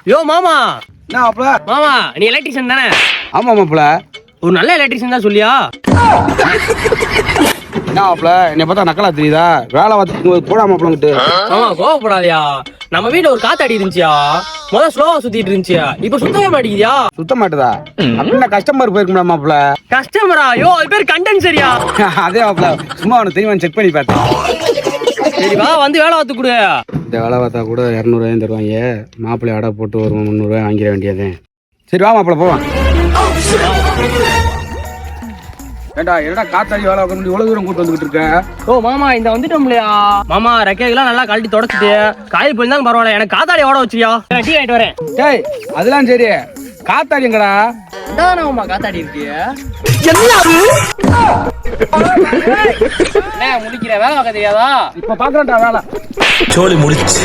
யோ மாமா. என்ன மாப்பிள? மாமா நீ எலக்ட்ரிஷியன் தானே? ஆமா மாப்பிள. ஒரு நல்ல எலக்ட்ரிஷியன் தான் சொல்லியா? என்ன மாப்பிள என்னை பார்த்தா நக்கலா தெரியுதா? வேலை பார்த்து போடா மாப்பிளங்கிட்டு. மாமா கோவப்படாதயா. நம்ம வீட்டுல ஒரு காத்தாடி இருந்துச்சியா, முதல்ல ஸ்லோவா சுத்திட்டு இருந்துச்சியா, இப்ப சுத்தவே மாட்டேங்குதியா? சுத்த மாட்டுதா? அப்படின்னா கஸ்டமர் போயிருக்கும்டா மாப்பிள. கஸ்டமரா? யோ அது பேர் கண்டென்சரியா. அதே மாப்பிள, சும்மா அவனுக்கு தெரியுமா செக் பண்ணி பார்த்தேன். சரி வா வந்து வேலை பார்த்து கொடு. இந்த வேலை பார்த்தா கூட 200 தருவாங்க. மாப்பிள்ளை அடை போட்டு ஒரு 300 வாங்கிட வேண்டியது. சரி வா மாப்பிள போவான். ஏண்டா என்னடா காத்தாடி வேலை பார்க்க முடியும் இவ்வளவு தூரம் கூட்டு வந்துகிட்டு இருக்க? ஓ மாமா இந்த வந்துட்டோம்லையா மாமா, ரெக்கைகள்லாம் நல்லா கழட்டி தொடச்சிட்டு காயில் போயிருந்தாலும் பரவாயில்ல, எனக்கு காத்தாடி ஓட வச்சியா. டீ ஆயிட்டு வரேன். டேய் அதெல்லாம் சரி, காத்தாடி எங்கடா? மாமா காத்தாடி இருக்கு. முடிக்கிற வேலை பார்க்க தெரியாதா? இப்ப பாக்குறேன்டா வேலை. சோலி முடிச்சு.